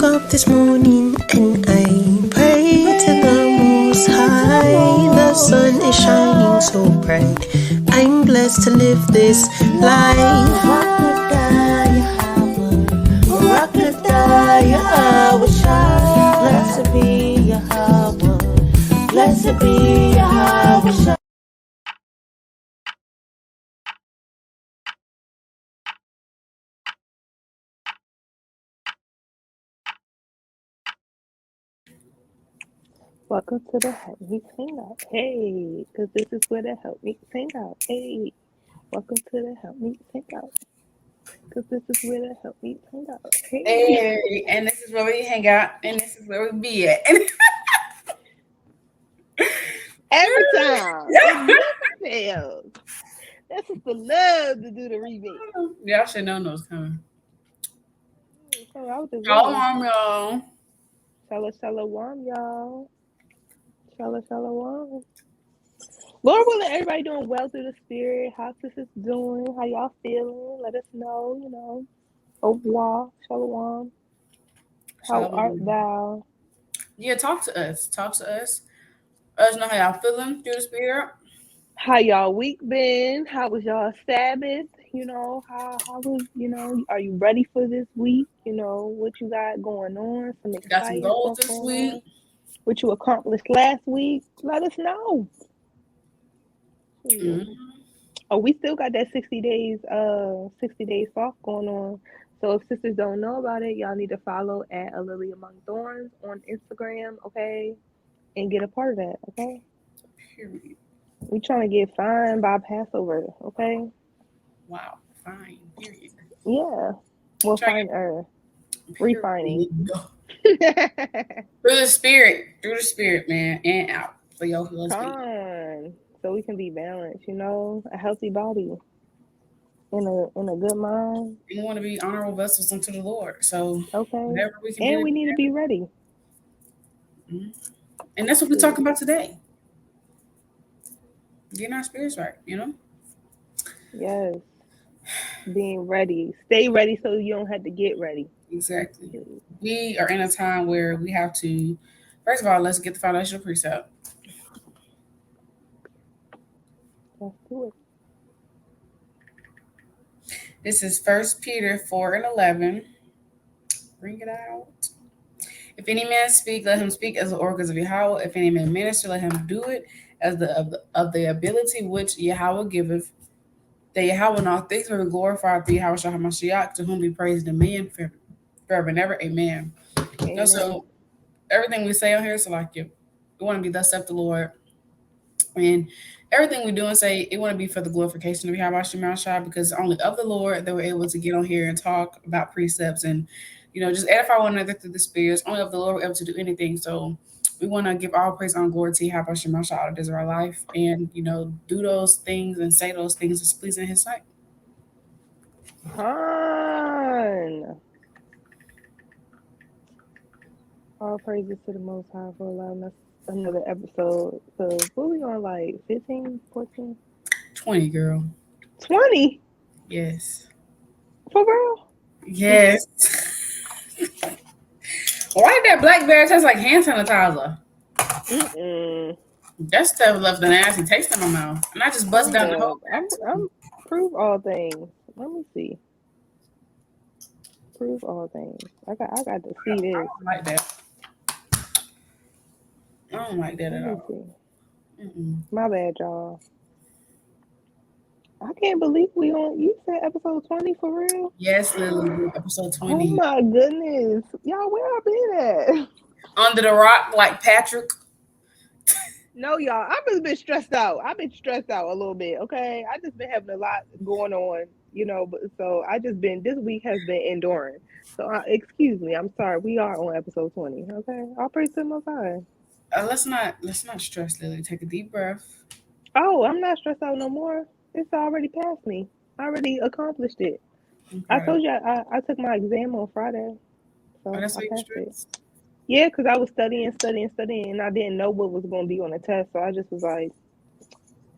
woke up this morning and I prayed to the Most High. The sun is shining so bright. I'm blessed to live this life. Yahawashi, blessed be Yahawah, blessed be Yahawashi. Welcome to the Helpmeets Hangout. Hey, because this is where the Helpmeets Hangout. Hey, welcome to the Helpmeets Hangout. Because this is where the Helpmeets Hangout. Hey, and this is where we hang out, and this is where we be at. Every time. It never fails. That's just the love to do the remake. Y'all should know those coming. So I was just Shalawam, y'all. Shalawam, y'all. Shalawam. Lord willing, everybody doing well through the spirit. How sisters doing? How y'all feeling? Let us know, Overall, Shalawam. How art thou? Yeah, talk to us. Let us know how y'all feeling through the spirit. How y'all week been? How was y'all Sabbath? How was, are you ready for this week? What you got going on? Some exciting got some goals stuff this going week. on. What you accomplished last week? Let us know. Mm-hmm. Oh, we still got that 60 days off going on. So if sisters don't know about it, y'all need to follow at A Lily Among Thorns on Instagram, okay? And get a part of that, okay? Period. We trying to get fined by Passover, okay? Wow, fine. Period. Yeah. Well, fine refining. Through the spirit, man, and out for your husband. So we can be balanced, a healthy body. In a good mind. We want to be honorable vessels unto the Lord. So okay. Whatever we can do. And we need to be ready. Mm-hmm. And that's what we're talking about today. Getting our spirits right, Yes. Being ready. Stay ready so you don't have to get ready. Exactly. We are in a time where we have to, first of all, let's get the foundational precept. Let's do it. This is 1 Peter 4:11. Bring it out. If any man speak, let him speak as the oracles of Yahawah. If any man minister, let him do it as of the ability which Yahawah giveth. That Yahawah in all things will be glorified through Yahawashi HaMashiach, to whom be praised in man forever and ever. Amen. So everything we say on here, so like we want to be thus saith the Lord. And everything we do and say, it want to be for the glorification of Yahawashi HaMashiach, because only of the Lord that we're able to get on here and talk about precepts and, just edify one another through the spirits. Only of the Lord we're able to do anything. So we want to give all praise and glory to Yahawashi HaMashiach all the days of our life, and, do those things and say those things that's pleasing in His sight. All praises to the Most High for allowing us another episode. So what we on, like 15, 14? 20, girl. 20? Yes. For real? Yes. Why did that black bear taste like hand sanitizer? That stuff left a nasty taste in my mouth, and I just busted down the whole. I'm prove all things. Let me see. Prove all things. I got to see this. I don't like that. I don't like that at all. My bad, y'all. I can't believe you said episode 20 for real? Yes, Lily, episode 20. Oh my goodness. Y'all, where I been at? Under the rock like Patrick. No, y'all. I've just been stressed out. I've been stressed out a little bit, okay? I just been having a lot going on, but so this week has been enduring. So excuse me, I'm sorry. We are on episode 20, okay? I'll praise to the Most High. Let's not stress, Lily. Take a deep breath. Oh, I'm not stressed out no more. It's already past me. I already accomplished it. I told you I took my exam on Friday. So that's I passed it. stressed? Yeah, because I was studying, and I didn't know what was going to be on the test. So I just was like,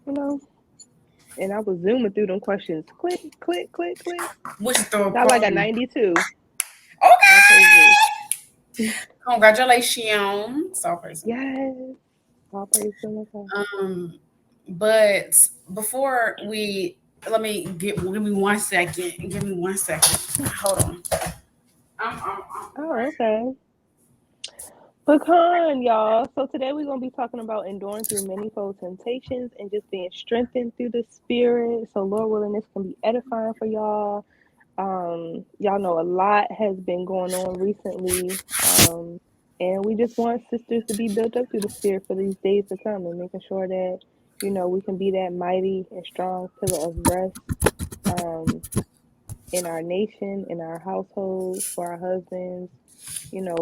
and I was zooming through them questions. Click, click, click, click. Which throw got like a 92. Okay. Congratulations, all person. Yes. All praise to the Most High. Um, but before we give me 1 second. Give me 1 second. Hold on. I'm Oh, right. okay. Pecan, y'all. So today we're gonna be talking about enduring through manifold temptations and just being strengthened through the spirit. So Lord willing, this can be edifying for y'all. Y'all know a lot has been going on recently. And we just want sisters to be built up through the spirit for these days to come and making sure that, we can be that mighty and strong pillar of rest um in our nation, in our households, for our husbands,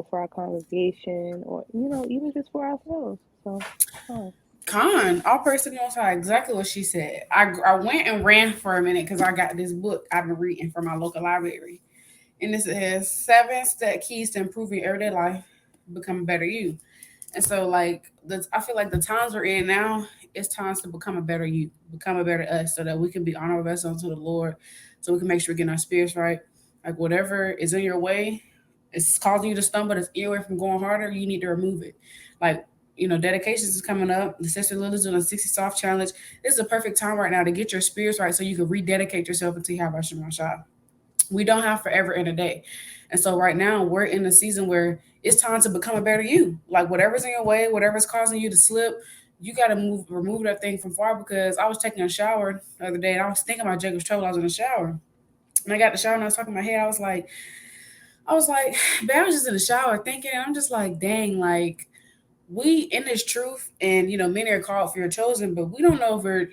for our congregation, or even just for ourselves. So, come All person knows how exactly what she said. I went and ran for a minute because I got this book I've been reading from my local library. And this is 7 step keys to improving your everyday life, become a better you. And so, like, I feel like the times we're in now, it's times to become a better you, become a better us, so that we can be honorable vessels unto the Lord, so we can make sure we're getting our spirits right. Like, whatever is in your way, it's causing you to stumble, that's in your way from going harder, you need to remove it. Like, dedications is coming up. The Sister Lily's doing a 60 soft challenge. This is a perfect time right now to get your spirits right so you can rededicate yourself into Bahasham. We don't have forever in a day. And so right now we're in a season where it's time to become a better you. Like whatever's in your way, whatever's causing you to slip, you gotta remove that thing from far, because I was taking a shower the other day and I was thinking about Jacob's trouble. I was in the shower. And I got the shower and I was talking in my head. I was like, man, I was just in the shower thinking, and I'm just like, dang, like we in this truth, and many are called, few are chosen, but we don't know if we're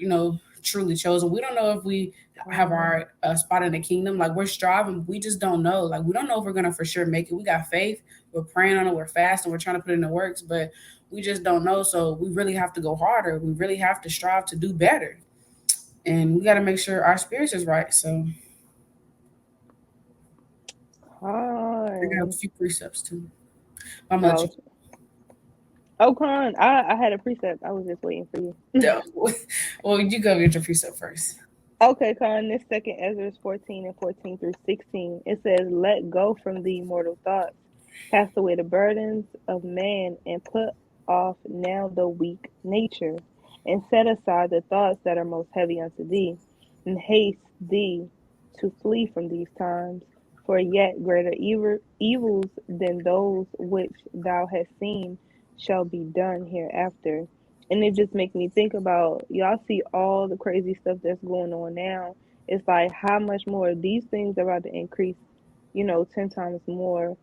truly chosen. We don't know if we have on. our spot in the kingdom. Like we're striving, we just don't know. Like we don't know if we're gonna for sure make it. We got faith, we're praying on it, we're fasting, we're trying to put it in the works, but we just don't know. So we really have to go harder. We really have to strive to do better, and we got to make sure our spirits is right. So I got a Con. few precepts too. I'm let Oh, you. oh, Con. I had a precept. I was just waiting for you. Well, you go get your precept first. Okay, Con. This second Ezra 14 and 14 through 16. It says, "Let go from thee mortal thoughts, cast away the burdens of man, and put off now the weak nature, and set aside the thoughts that are most heavy unto thee, and haste thee to flee from these times. For yet greater evils than those which thou hast seen shall be done hereafter." And it just makes me think about, y'all see all the crazy stuff that's going on now. It's like how much more these things are about to increase, 10 times more.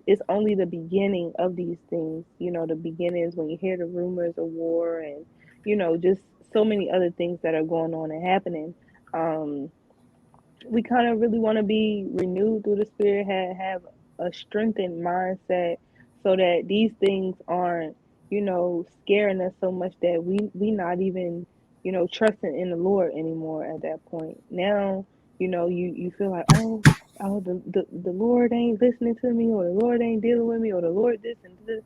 It's only the beginning of these things, the beginnings when you hear the rumors of war and, just so many other things that are going on and happening. Um, we kind of really want to be renewed through the spirit, have a strengthened mindset, so that these things aren't, scaring us so much that we not even, trusting in the Lord anymore at that point. Now, you feel like, oh, the Lord ain't listening to me, or the Lord ain't dealing with me, or the Lord this and this.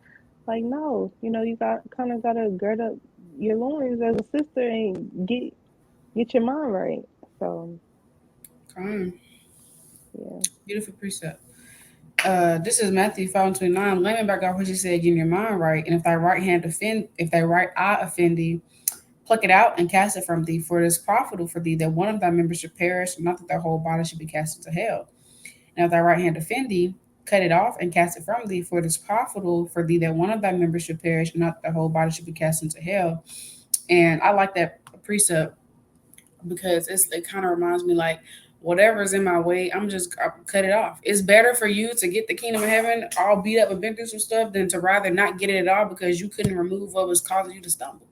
Like, no, you got kind of gotta gird up your loins as a sister and get your mind right. So Come, yeah. beautiful precept. This is Matthew 5:29. Laying back off what you said, getting your mind right. And if thy right eye offend thee, pluck it out and cast it from thee. For it is profitable for thee that one of thy members should perish, not that thy whole body should be cast into hell. And if thy right hand offend thee, cut it off and cast it from thee. For it is profitable for thee that one of thy members should perish, not that thy whole body should be cast into hell. And I like that precept because it kind of reminds me, like, whatever's in my way, I cut it off. It's better for you to get the kingdom of heaven all beat up and been through some stuff than to rather not get it at all because you couldn't remove what was causing you to stumble.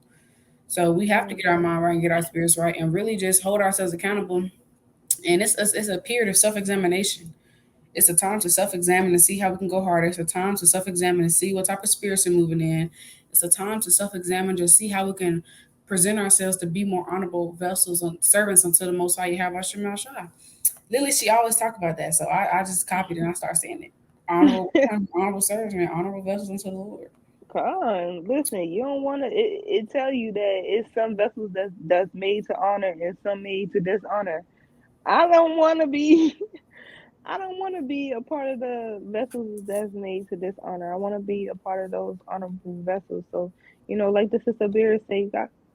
So we have to get our Mhm. mind right and get our spirits right and really just hold ourselves accountable. And it's a period of self examination. It's a time to self examine and see how we can go harder. It's a time to self examine and see what type of spirits are moving in. It's a time to self examine, just see how we can present ourselves to be more honorable vessels and servants unto the Most High Yahawashi. Lily, she always talk about that. So I just copied it and I start saying it. Honorable servants, man, honorable vessels unto the Lord. Come on, listen. You don't want to. It tell you that it's some vessels that's made to honor and some made to dishonor. I don't want to be. I don't want to be a part of the vessels that's made to dishonor. I want to be a part of those honorable vessels. So, like the sister Beer say, you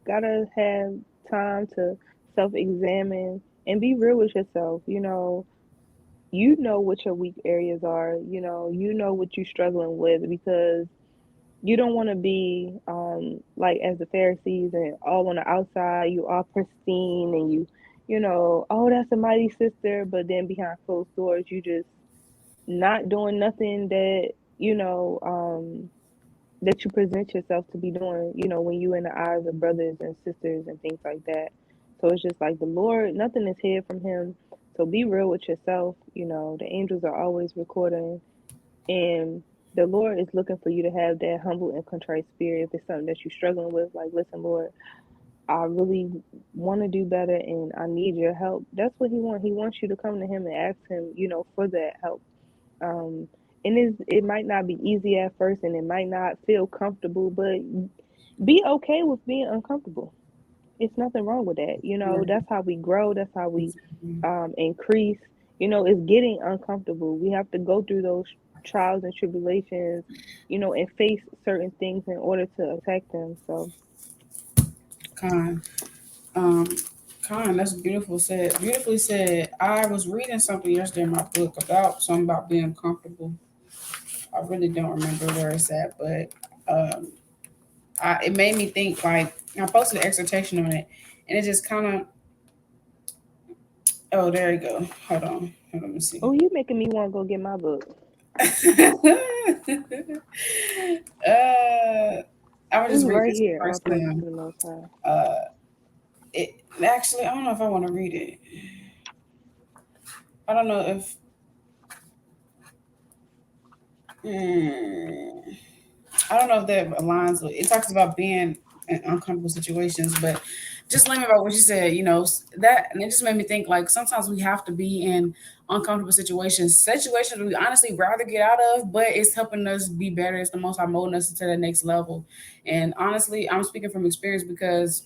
gotta have time to self-examine and be real with yourself. What your weak areas are. You know what you're struggling with, because you don't want to be like as the Pharisees and all on the outside, you are pristine and oh, that's a mighty sister, but then behind closed doors, you just not doing nothing that you present yourself to be doing, when you in the eyes of brothers and sisters and things like that. So it's just like the Lord, nothing is hid from him. So be real with yourself. The angels are always recording, and the Lord is looking for you to have that humble and contrite spirit. If it's something that you're struggling with, like, listen, Lord, I really want to do better and I need your help. That's what he wants. He wants you to come to him and ask him, for that help. Um, and it might not be easy at first and it might not feel comfortable, but be okay with being uncomfortable. It's nothing wrong with that. That's how we grow. That's how we Exactly. increase. It's getting uncomfortable. We have to go through those trials and tribulations, and face certain things in order to attack them. So, Con. Um, Con, that's beautiful said. Beautifully said. I was reading something yesterday in my book about something about being comfortable. I really don't remember where it's at, but it made me think. Like, I posted an exhortation on it, and it just kind of. Oh, there you go. Hold on. Let me see. oh, you making me want to go get my book. I was It's just reading right this here. All person. praises to the Most High. Uh, it actually, I don't know if I want to read it. I don't know if. Hmm, I don't know if that aligns with. It talks about being in uncomfortable situations, but just learning about what you said, that, and it just made me think. Like, sometimes we have to be in uncomfortable situations we honestly rather get out of, but it's helping us be better. It's the most molding us to the next level. And honestly, I'm speaking from experience because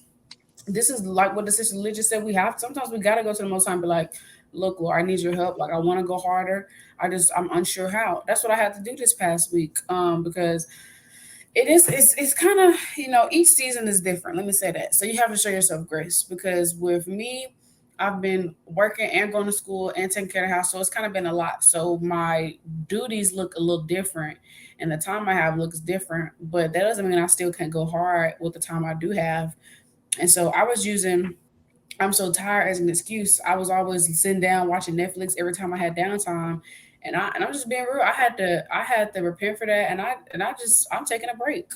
this is like what the sister Lee just said. We have sometimes we gotta go to the Most High and be like, "Look, Lord, I need your help. Like, I want to go harder. I'm unsure how." That's what I had to do this past week. Because it's kind of, each season is different. Let me say that. So you have to show yourself grace, because with me, I've been working and going to school and taking care of the house, so it's kind of been a lot. So my duties look a little different, and the time I have looks different. But that doesn't mean I still can't go hard with the time I do have. And so I was using I'm so tired as an excuse. I was always sitting down watching Netflix every time I had downtime. And I'm just being real. I had to repent for that, and I'm taking a break.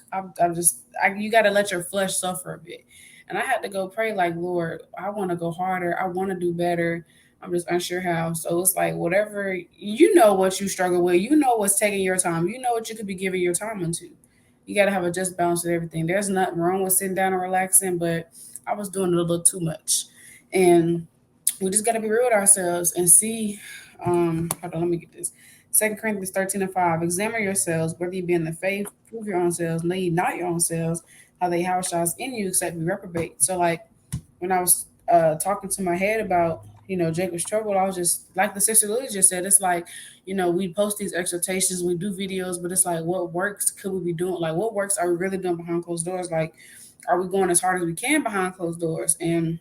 You got to let your flesh suffer a bit, and I had to go pray like, Lord, I want to go harder. I want to do better. I'm just unsure how. So it's like, whatever, what you struggle with. You know what's taking your time. You know what you could be giving your time into. You got to have a just balance with everything. There's nothing wrong with sitting down and relaxing, but I was doing it a little too much. And we just got to be real with ourselves and see. Hold on, let me get this. 2 Corinthians 13:5. Examine yourselves, whether you be in the faith, prove your own selves, know ye not your own selves, how they Yahawashi in you, except be reprobate. So, like, when I was talking to my head about, Jacob's trouble, I was just, like the sister Lily just said, it's like, we post these exhortations, we do videos, but it's like, what works could we be doing? Like, what works are we really doing behind closed doors? Like, are we going as hard as we can behind closed doors? And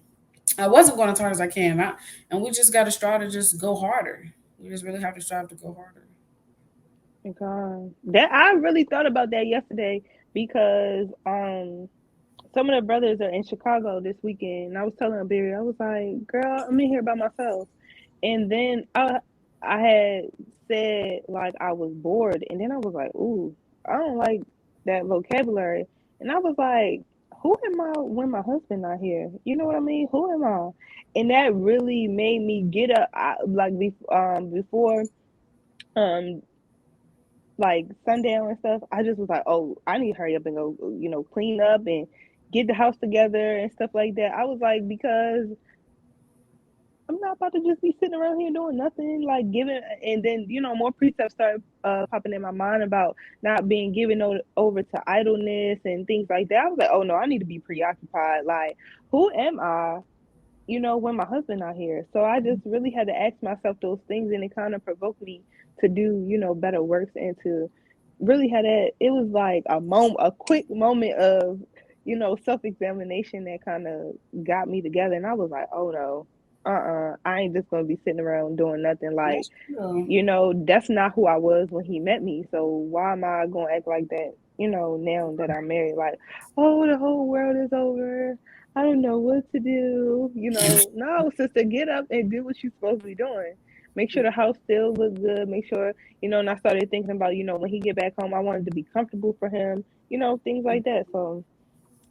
I wasn't going as hard as I can. And we just got to strive to just go harder. We just really have to strive to go harder. God, that I really thought about that yesterday, because some of the brothers are in Chicago this weekend. And I was telling Abarriyah, I was like, girl, I'm in here by myself. And then I had said like I was bored, and then I was like, ooh, I don't like that vocabulary. And I was like, who am I when my husband not here? You know what I mean? Who am I? And that really made me get up. Before um like sundown and stuff, I just was like, oh, I need to hurry up and go, clean up and get the house together and stuff like that. I was like, because I'm not about to just be sitting around here doing nothing, like giving. And then, more precepts started popping in my mind about not being given over to idleness and things like that. I was like, oh no, I need to be preoccupied. Like, who am I when my husband not here. So I just really had to ask myself those things, and it kind of provoked me to do, better works, and to really had that. It was like a quick moment of, self-examination that kind of got me together. And I was like, oh no, I ain't just gonna be sitting around doing nothing. Like, That's true. that's not who I was when he met me. So why am I gonna act like that, now that I'm married? Like, oh, the whole world is over. I don't know what to do. No, sister, get up and do what you're supposed to be doing. Make sure the house still look good. Make sure, and I started thinking about, when he get back home, I wanted to be comfortable for him, things like that. So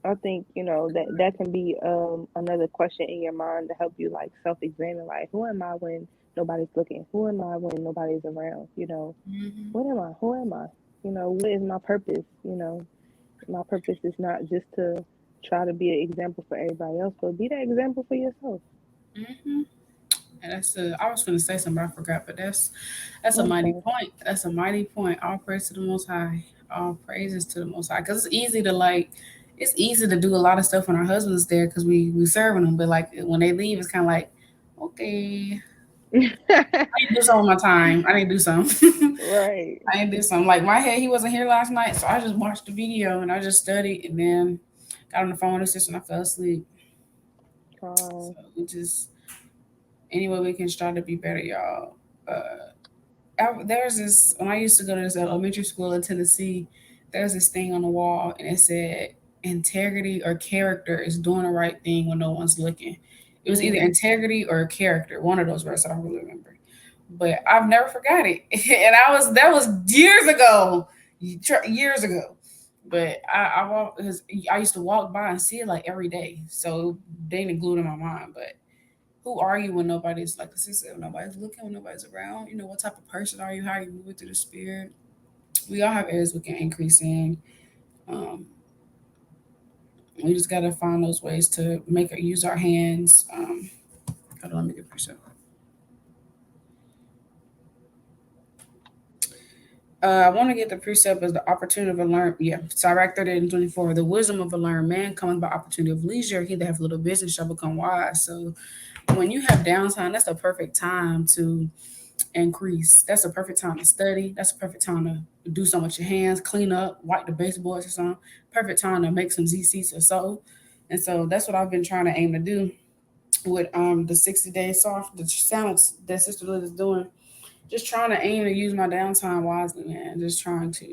I think, that can be another question in your mind to help you like self-examine, like, who am I when nobody's looking? Who am I when nobody's around? Mm-hmm. What am I? Who am I? What is my purpose? My purpose is not just to try to be an example for everybody else, but be that example for yourself. Mm-hmm. And I was going to say something, but I forgot. But that's a I'm mighty sorry. point. That's a mighty point. All praise to the Most High. All praises to the Most High. Because it's easy to do a lot of stuff when our husband's there because we serving them. But like when they leave, it's kind of like, okay, I need to do something with my time. I need to do something. Right. I need to do something. Like my head, he wasn't here last night, so I just watched the video and I just studied and then got on the phone with his sister and I fell asleep. So Um, we just anyway we can strive to be better, y'all. There's this when I used to go to this elementary school in Tennessee. There's this thing on the wall, and it said, "Integrity or character is doing the right thing when no one's looking." It was either mm, integrity or character, one of those words. I don't really remember, but I've never forgot it. And that was years ago, years ago. But I used to walk by and see it like every day, so they ain't glued in my mind. But who are you when nobody's like the sister? When nobody's looking, when nobody's around. What type of person are you? How are you moving through the spirit? We all have areas we can increase in. Um, we just gotta find those ways to use our hands. Hold on, let me get this up. I want to get the precept as the opportunity of a learn. Yeah, Sirach 30 and 24. The wisdom of a learned man cometh by opportunity of leisure. He that have little business shall become wise. So when you have downtime, that's the perfect time to increase. That's a perfect time to study. That's a perfect time to do something with your hands, clean up, wipe the baseboards or something. Perfect time to make some ZCs or so. And so that's what I've been trying to aim to do with the 60 days soft, the sounds that Sister Liz is doing. Just trying to aim to use my downtime wisely, man. Just trying to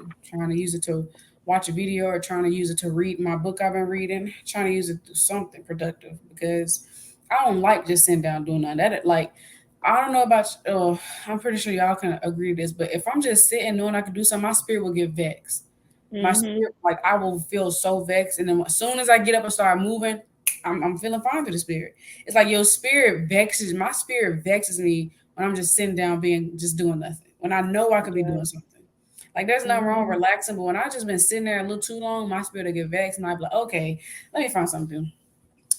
use it to watch a video or trying to use it to read my book I've been reading. Trying to use it to do something productive because I don't like just sitting down doing nothing. I don't know about. I'm pretty sure y'all can agree to this, but if I'm just sitting knowing I can do something, my spirit will get vexed. My mhm. spirit, like I will feel so vexed, and then as soon as I get up and start moving, I'm feeling fine through the spirit. It's like your spirit vexes my spirit vexes me when I'm just sitting down being just doing nothing. When I know I could be Yeah. doing something. Like there's nothing wrong Mhm. with relaxing, but when I just been sitting there a little too long, my spirit will get vexed, and I'll be like, okay, let me find something to do.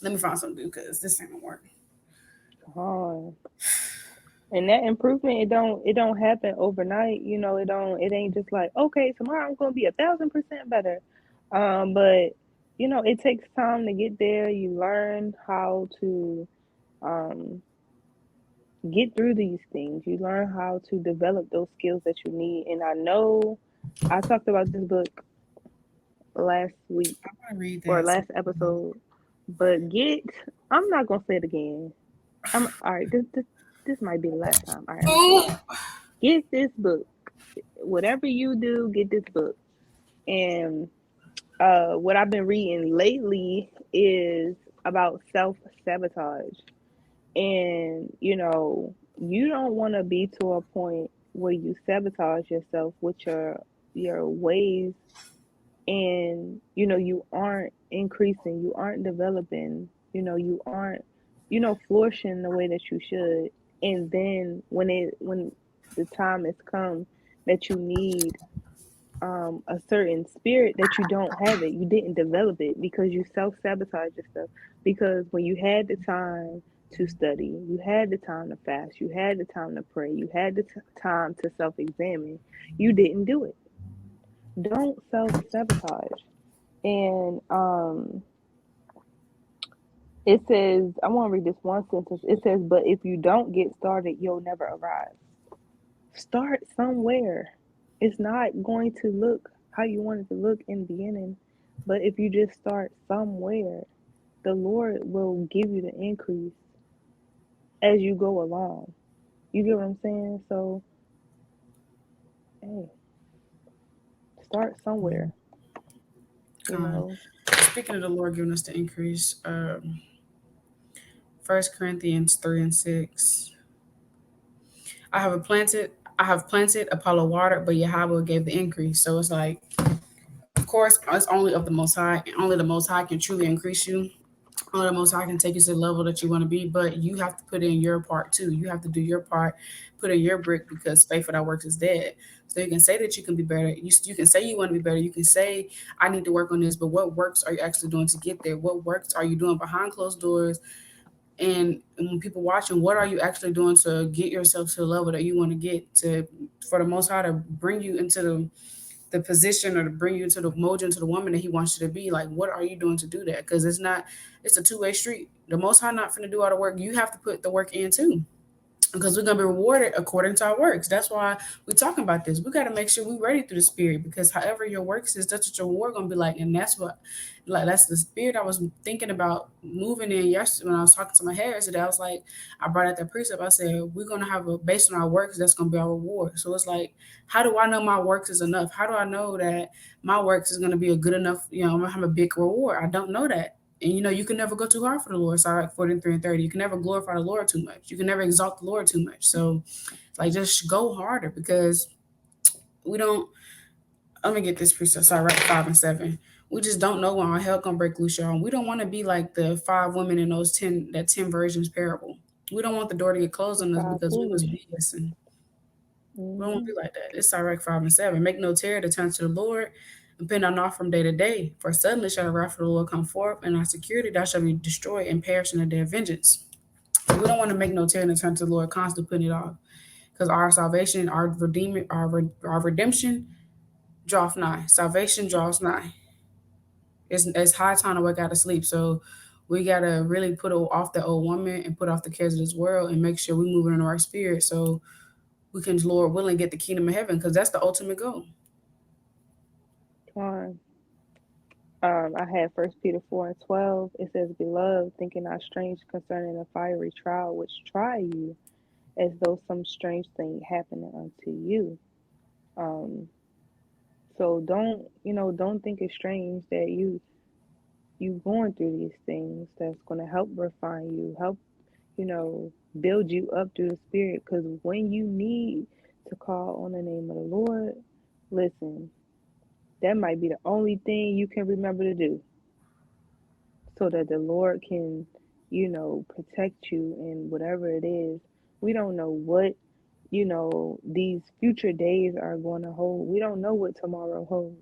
Let me find something to do because this ain't gonna work. Hard. And that improvement, it don't happen overnight. It ain't just like, okay, tomorrow I'm gonna be 1,000% better. But it takes time to get there. You learn how to um get through these things. You learn how to develop those skills that you need. And I know I talked about this book last week I'm gonna read or that. last episode, but I'm not gonna say it again. I'm all right. This might be the last time. All right, I'm gonna say it. Oh, Get this book. Whatever you do, get this book. And what I've been reading lately is about self-sabotage. And you don't want to be to a point where you sabotage yourself with your ways, and you aren't increasing, you aren't developing, you aren't flourishing the way that you should. And then when the time has come that you need a certain spirit, that you don't have it, you didn't develop it because you self-sabotage yourself. Because when you had the time to study, you had the time to fast, you had the time to pray, you had the time to self-examine, you didn't do it. Don't self-sabotage. And It says, I want to read this one sentence. It says, but if you don't get started, you'll never arrive. Start somewhere. It's not going to look how you want it to look in the beginning, but if you just start somewhere, the Lord will give you the increase as you go along. You get what I'm saying? So, hey, start somewhere, you Con. know. Speaking of the Lord giving us the increase, 1 Corinthians 3:6. I have planted, I have planted, Apollo watered, but Yahawah gave the increase. So it's like, of course, it's only of the Most High, and only the Most High can truly increase you. Only the Most High can take you to the level that you want to be, but you have to put in your part too. You have to do your part, put in your brick, because faith without works is dead. So you can say that you can be better. You can say you want to be better. You can say I need to work on this, but what works are you actually doing to get there? What works are you doing behind closed doors? And when people watching, what are you actually doing to get yourself to the level that you want to get to, for the Most High to bring you into the position, or to bring you into the mold you into the woman that he wants you to be? Like, what are you doing to do that? Because it's a two-way street. The Most High not finna do all the work. You have to put the work in too, because we're gonna be rewarded according to our works. That's why we're talking about this. We got to make sure we're ready through the spirit, because however your works is, that's what your reward gonna be like. And that's what, like, that's the spirit I was thinking about moving in yesterday when I was talking to my hair today. I was like, I brought out that precept. I said we're gonna have a, based on our works, that's gonna be our reward. So it's like, how do I know my works is enough? How do I know that my works is gonna be a good enough? I'm gonna have a big reward. I don't know that. And you can never go too hard for the Lord. Sorry, like 43:30. You can never glorify the Lord too much. You can never exalt the Lord too much. So, like, just go harder, because we don't. Let me get this precept. Sorry, right, 5 and 7. We just don't know when our hell gonna break loose, y'all. We don't want to be like the 5 women in those 10 virgins parable. We don't want the door to get closed The on us five because we was foolish. BS, and we don't want to Hmm. be like that. It's direct 5 and 7. Make no terror to turn to the Lord, and depend on not from day to day. For suddenly shall the wrath of the Lord come forth, and our security thou shalt be destroyed and perish in the day of vengeance. We don't want to make no terror to turn to the Lord, constantly putting it off. Because our salvation, our redeeming, our redemption draweth nigh. Salvation draws nigh. It's high time to wake out of sleep. So we gotta really put off the old woman and put off the cares of this world, and make sure we're moving in the right spirit, so we can, Lord willing, get the kingdom of heaven, because that's the ultimate goal. Fine. I had First Peter 4:12. It says, "Beloved, thinking not strange concerning a fiery trial which try you, as though some strange thing happened unto you." Um, so don't think it's strange that you going through these things. That's gonna help refine you, help you know build you up through the spirit. Because when you need to call on the name of the Lord, listen, that might be the only thing you can remember to do, so that the Lord can, protect you in whatever it is. We don't know what, these future days are going to hold. We don't know what tomorrow holds.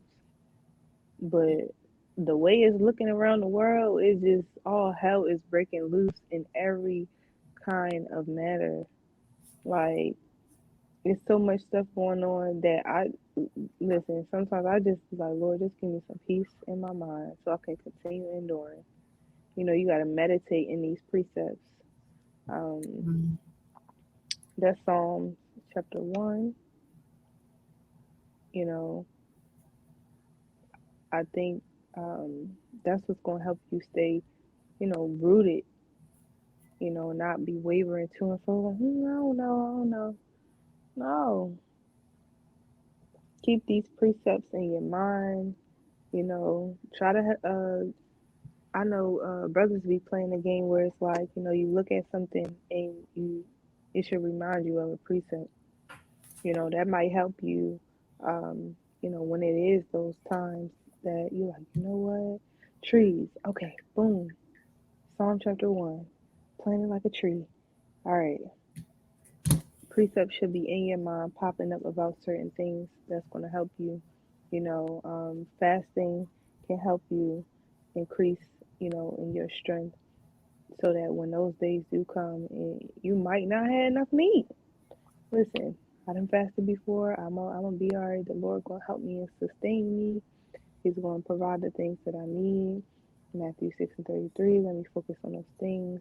But the way it's looking around the world is just all hell is breaking loose in every kind of matter. Like, it's so much stuff going on that listen, sometimes I just be like, Lord, just give me some peace in my mind so I can continue enduring. You got to meditate in these precepts. Um, Mm. that's Psalm chapter 1. You know, I think that's what's going to help you stay, rooted, not be wavering to and fro like, I don't know, I don't know. No, keep these precepts in your mind. Try to, I know brothers be playing a game where it's like, you look at something and it should remind you of a precept. That might help you, when it is those times that you're like, you know what? Trees. Okay, boom. Psalm chapter 1. Planted like a tree. All right. Precepts should be in your mind, popping up about certain things that's going to help you. Fasting can help you increase, in your strength, so that when those days do come, you might not have enough meat. Listen, I done fasted before. I'm gonna be all right. The Lord gonna help me and sustain me. He's gonna provide the things that I need. Matthew 6:33. Let me focus on those things.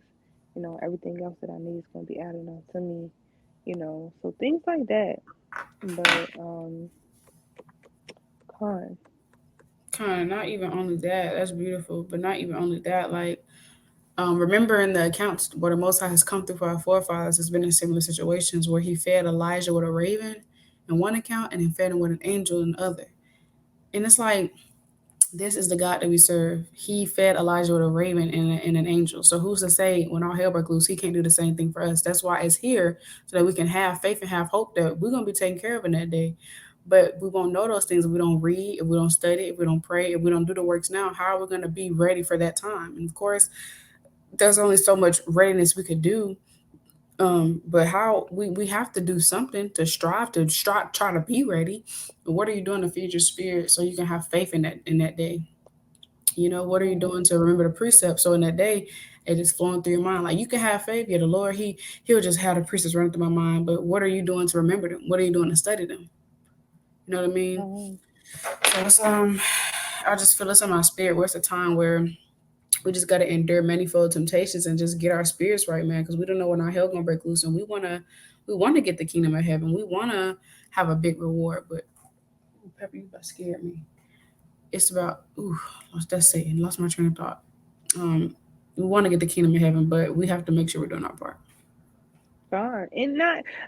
Everything else that I need is gonna be added on to me. So things like that. But con. Kind of not even only that. That's beautiful, but not even only that. Like, remember in the accounts where the Most High has come through for our forefathers, has been in similar situations where He fed Elijah with a raven in one account and then fed him with an angel in the other. And it's like, this is the God that we serve. He fed Elijah with a raven and an angel. So who's to say when all hell breaks loose, He can't do the same thing for us? That's why it's here, so that we can have faith and have hope that we're gonna be taken care of in that day. But we won't know those things if we don't read, if we don't study, if we don't pray, if we don't do the works now. How are we gonna be ready for that time? And of course, there's only so much readiness we could do. But how we have to do something to strive, try to be ready. What are you doing to feed your spirit so you can have faith in that day? What are you Con. doing to remember the precepts? So in that day, it is flowing through your mind. Like, you can have faith. Yeah, the Lord, He'll just have the precepts running through my mind. But what are you doing to remember them? What are you doing to study them? You know what I mean? Con. So it's I just feel this in my spirit. Where's the time where we just gotta endure manifold temptations and just get our spirits right, man, because we don't know when our hell gonna break loose, and we wanna get the kingdom of heaven. We wanna have a big reward, but ooh, Pepper, you about scared me. It's about that's Satan. Lost my train of thought. Um, we want to get the kingdom of heaven, but we have to make sure we're doing our part. Fine. And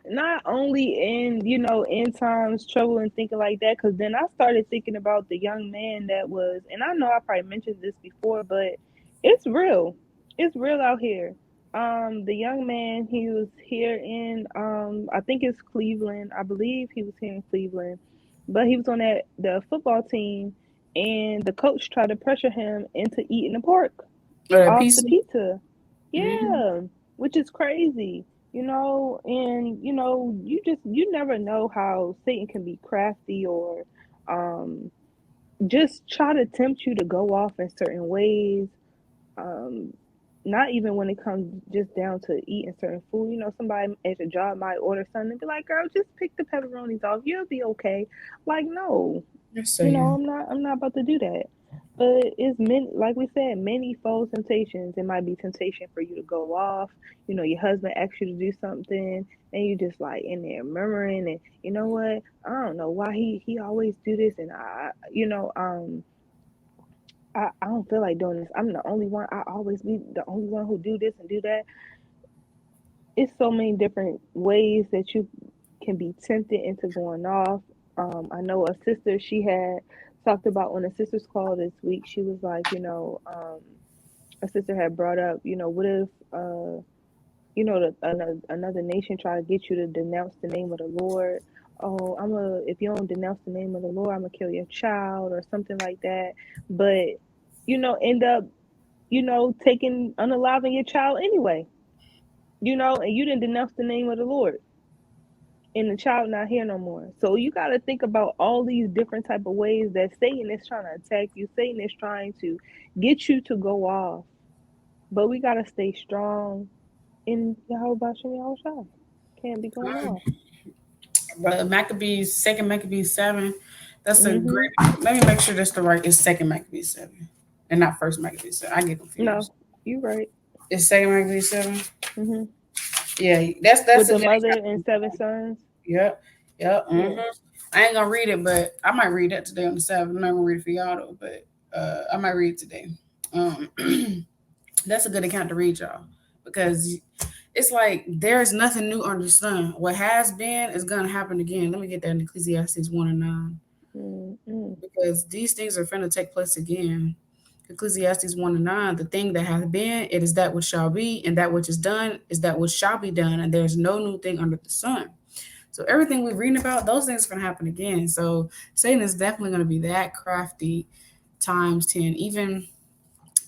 not only in, end times trouble and thinking like that, because then I started thinking about the young man that was, and I know I probably mentioned this before, but it's real. It's real out here. The young man, he was here in I think it's Cleveland. I believe he was here in Cleveland. But he was on the football team, and the coach tried to pressure him into eating the pork Or that off the PC. pizza. Mm-hmm. Yeah, which is crazy, and you never know how Satan can be crafty, or um just try to tempt you to go off in certain ways. Um Not even when it comes just down to eating certain food. Somebody at your job might order something and be like, "Girl, just pick the pepperonis off. You'll be okay." Like, no, Yes, Satan. I'm not about to do that. But it's many, like we said, many false temptations. It might be temptation for you to go off. Your husband asks you to do something, and you just like in there murmuring, and you know what? I don't know why he always do this, and I don't feel like doing this. I'm the only one. I always be the only one who do this and do that. It's so many different ways that you can be tempted into going off. I know a sister, she had talked about on a sister's call this week. She was like, a sister had brought up, what if, another nation try to get you to denounce the name of the Lord. Oh, if you don't denounce the name of the Lord, I'm gonna kill your child or something like that. But, end up, taking, unaliving your child anyway, and you didn't denounce the name of the Lord, and the child not here no more. So you got to think about all these different type of ways that Satan is trying to attack you. Satan is trying to get you to go off, but we got to stay strong in Yahawah Bahasham Yahawashi. Can't be going off. But Maccabees, second Maccabees 7. That's a Mhm. great. Let me make sure that's the right. It's second Maccabees 7, and not first Maccabees 7. I get confused. No, you right. It's second Maccabees 7. Mhm. Yeah, that's With a the good mother account. and seven sons. Yep, yep. Yeah. I ain't gonna read it, but I might read that today on the Sabbath. I'm not gonna read it for y'all though, but I might read it today. Um, that's a good account to read, y'all, because it's like there's nothing new under the sun. What has been is gonna happen again. Let me get that in Ecclesiastes 1:9, Mm-mm. because these things are finna take place again. Ecclesiastes 1:9, the thing that has been, it is that which shall be, and that which is done is that which shall be done, and there's no new thing under the sun. So everything we're reading about, those things are gonna happen again. So Satan is definitely gonna be that crafty times 10.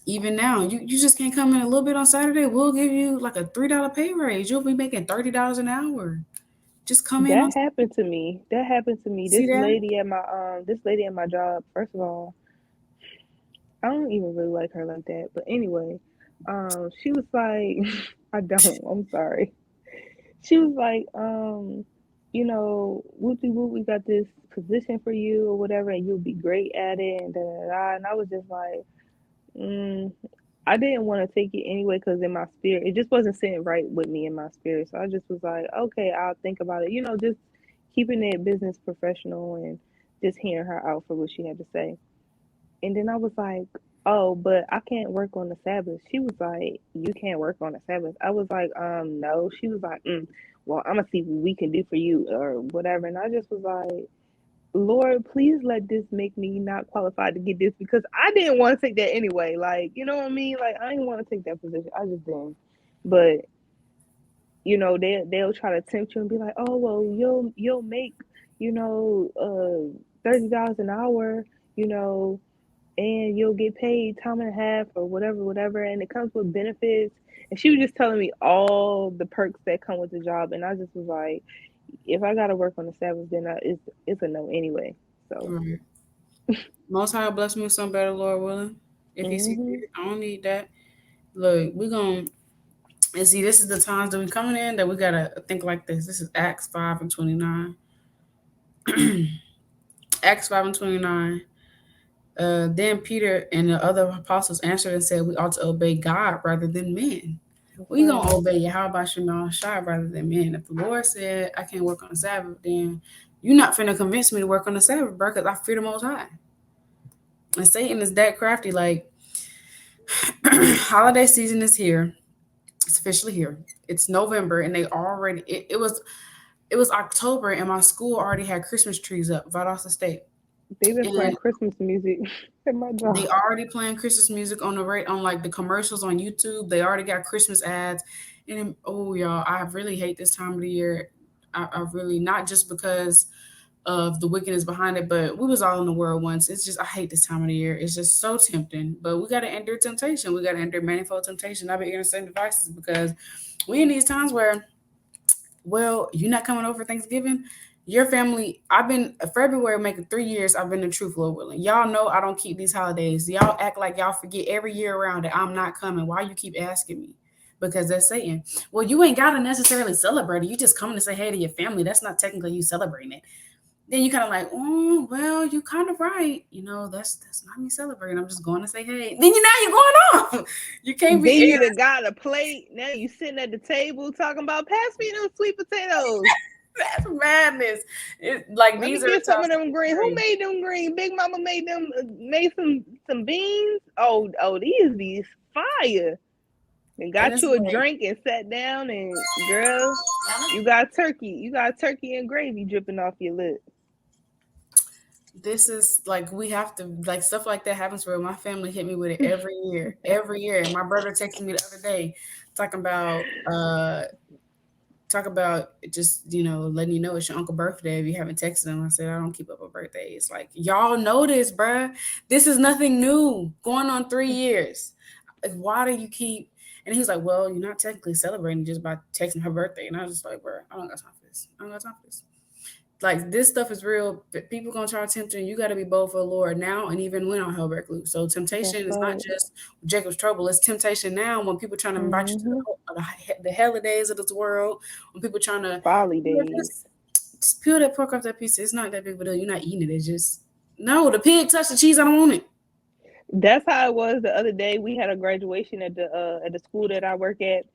Even now, you just can't come in a little bit on Saturday. We'll give you like a $3 pay raise. You'll be making $30 an hour. Just come in on. That happened to me. That happened to me. See that? This lady at my job. First of all, I don't even really like her like that. But anyway, she was like, I don't. I'm sorry. She was like, whoopie whoop, we got this position for you or whatever, and you'll be great at it, and da da da. And I was just like, Mm, I didn't want to take it anyway because in my spirit, it just wasn't sitting right with me in my spirit. So I just was like, okay, I'll think about it. Just keeping it business professional and just hearing her out for what she had to say. And then I was like, oh, but I can't work on the Sabbath. She was like, you can't work on the Sabbath. I was like, no. She was like, well, I'm gonna see what we can do for you or whatever. And I just was like, Lord, please let this make me not qualified to get this because I didn't want to take that anyway. Like, you know what I mean? Like, I didn't want to take that position. I just didn't. But they'll try to tempt you and be like, oh well, you'll make $30 an hour, you know, and you'll get paid time and a half or whatever, and it comes with benefits. And she was just telling me all the perks that come with the job, and I just was like, if I gotta work on the Sabbath, then it's a no anyway. So. Right. Most High will bless me with something better, Lord willing. If He sees Mhm. fit, I don't need that. Look, we're going to, and see, this is the times that we're coming in that we got to think like this. This is Acts 5 and 29. Acts 5 and 29. Then Peter and the other apostles answered and said, we ought to obey God rather than men. That's We right. gonna obey Yahawah rather than men. If the Lord said I can't work on the Sabbath, then you're not finna convince me to work on the Sabbath, bro, because I fear the Most High. And Satan is that crafty. Like, holiday season is here. It's officially here. It's November, and they already it was October, and my school already had Christmas trees up right off the state, They've been and playing Christmas music at my they job. already playing Christmas music on the rate on like the commercials on YouTube. They already got Christmas ads, and oh y'all, I really hate this time of the year. I really not just because of the wickedness behind it, but we was all in the world once. It's just I hate this time of the year. It's just so tempting, but we got to endure temptation. We got to endure manifold temptation. I've been hearing the same devices because we in these times where, well, you're not coming over for Thanksgiving. Your family, I've been February making 3 years. I've been the truth, Lord willing. Y'all know I don't keep these holidays. Y'all act like y'all forget every year around that I'm not coming. Why you keep asking me? Because that's Satan. Well, you ain't gotta necessarily celebrate it. You just coming to say hey to your family. That's not technically you celebrating it. Then you kind of like, oh well, you kind of right. That's not me celebrating. I'm just going to say hey. Then you're going off. You can't be Then you ignorant. done got a plate. Now you sitting at the table talking about pass me those sweet potatoes. That's madness. Like Let me these are the get some times of to them be green. Who serious. made them green? Big Mama made them. Made some beans. Oh, these fire. And And got it's you a like drink and sat down and girl, you got turkey. You got turkey and gravy dripping off your lips. this is like we have to like stuff like that happens where my family hit me with it every year. Every year. And my brother texted me the other day talking about just letting you know it's your uncle birthday if you haven't texted him. I said I don't keep up with birthdays. Like y'all know this, bruh. This is nothing new. Going on 3 years. Like why do you keep? And he's like, well, you're not technically celebrating just by texting her birthday. And I was just like, bruh, I don't got time for this. I don't got time for this. Like this stuff is real. People gonna try to tempt you. And you got to be bold for the Lord now, and even when on hell break loose. So That's temptation is not right. just Jacob's trouble. It's temptation now when people trying to invite you to Mm-hmm. the hell days of this world. When people trying to Folly "Well, days. just peel that pork off that piece. It's not that big of a deal. You're not eating it. It's just no. The pig touched the cheese. I don't want it. That's how it was the other day. We had a graduation at the school that I work at,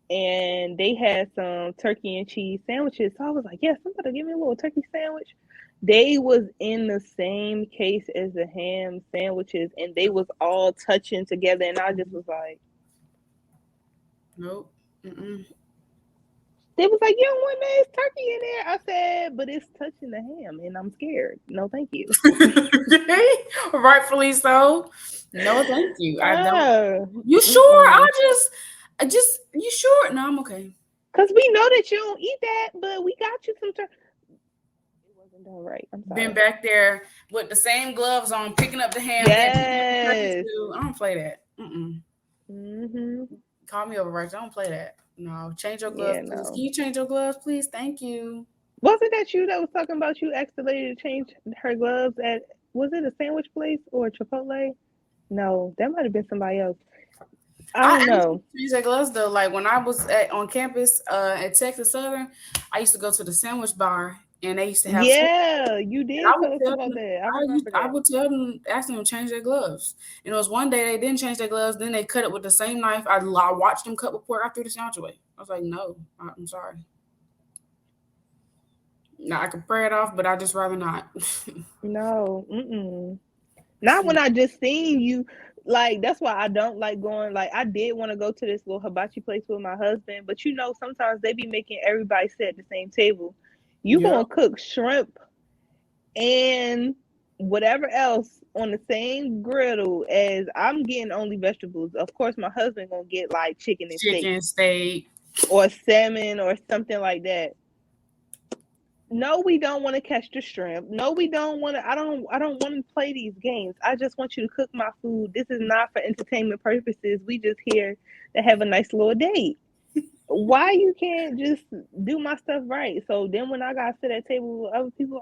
and they had some turkey and cheese sandwiches. So I was like, "Yeah, somebody give me a little turkey sandwich." They was in the same case as the ham sandwiches, and they was all touching together. And I just was like, Nope. Mm-mm. "They was like, you don't want this turkey in there." I said, "But it's touching the ham, and I'm scared. No, thank you." Rightfully so. No, thank you. I don't. Ah, You sure? mm-mm. You sure? No, I'm okay. Cause we know that you don't eat that, but we got you some turkey. It wasn't done right. I'm Been sorry. back there with the same gloves on, picking up the ham and picking up the turkey Yes. too. I don't play that. Mm-mm. Mhm. Call me over, right? I don't play that. No, change your gloves, Yeah. please. No. Can you change your gloves, please? Thank you. Wasn't that you that was talking about you asked the lady to change her gloves at? Was it a sandwich place or a Chipotle? No, that might have been somebody else. I I don't asked know. them to change their gloves though. Like when I was on campus at Texas Southern, I used to go to the sandwich bar and they used to have. Yeah, you And I did would tell us tell about them, that. I remember I that. would tell them, ask them to change their gloves. And it was one day they didn't change their gloves. Then they cut it with the same knife. I watched them cut with pork. I threw the sandwich away. I was like, no, I'm sorry. Now I could pray it off, but I just rather not. No, mm-mm. Not when I just seen you. Like that's why I don't like going. Like I did want to go to this little hibachi place with my husband, but you know sometimes they be making everybody sit at the same table. You Yeah, gonna cook shrimp and whatever else on the same griddle as I'm getting only vegetables. Of course, my husband gonna get like chicken and steak chicken, steak. or salmon or something like that. No, we don't want to catch the shrimp. No, we don't want to. I don't want to play these games. I just want you to cook my food. This is not for entertainment purposes. We just here to have a nice little date. Why you can't just do my stuff right? So then when I got to sit at table with other people,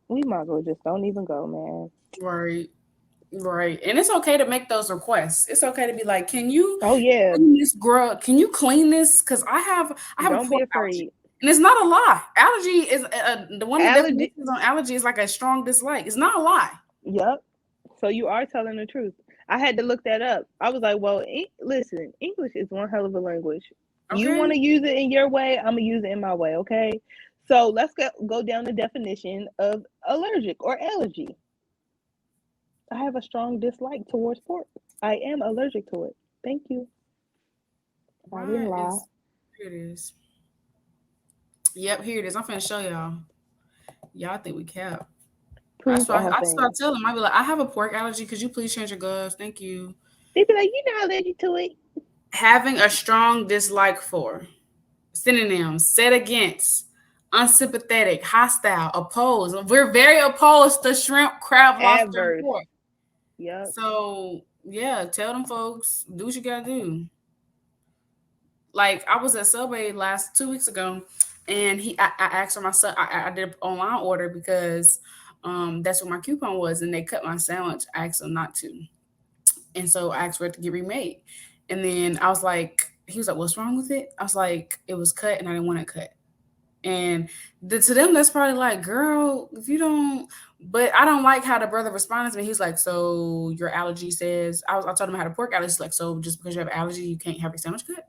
we might as well just don't even go, man. Right. Right. And it's okay to make those requests. It's okay to be like, can you Oh yeah, clean this grub? Can you clean this? Because I have a don't be pork allergy. afraid. And it's not a lie. Allergy is the one of the Allergy. definitions on allergy is like a strong dislike. It's not a lie. Yep. So you are telling the truth. I had to look that up. I was like, well, listen, English is one hell of a language. You want Okay. to use it in your way, I'm gonna use it in my way, okay? So let's go down the definition of allergic or allergy. I have a strong dislike towards pork. I am allergic to it. Thank you. I didn't Why lie. is here it is. Yep, here it is. I'm finna show y'all. Y'all think we cap. Prove all I start things. telling them, I be like, I have a pork allergy. Could you please change your gloves? Thank you. They be like, you're not allergic to it. Having a strong dislike for. Synonyms: set against, unsympathetic, hostile, opposed. We're very opposed to shrimp, crab, lobster, and Adverse. pork. Yep. So yeah, tell them folks, do what you gotta do. Like I was at Subway last 2 weeks ago, and I asked for my son. I did an online order because that's what my coupon was, and they cut my sandwich. I asked them not to, and so I asked for it to get remade. And then I was like, he was like, "What's wrong with it?" I was like, "It was cut, and I didn't want it cut." And to them, that's probably like, girl, if you don't, but I don't like how the brother responded to me. He's like, so your allergy says, I told him I had a pork allergy. He's like, so just because you have allergy, you can't have your sandwich cut?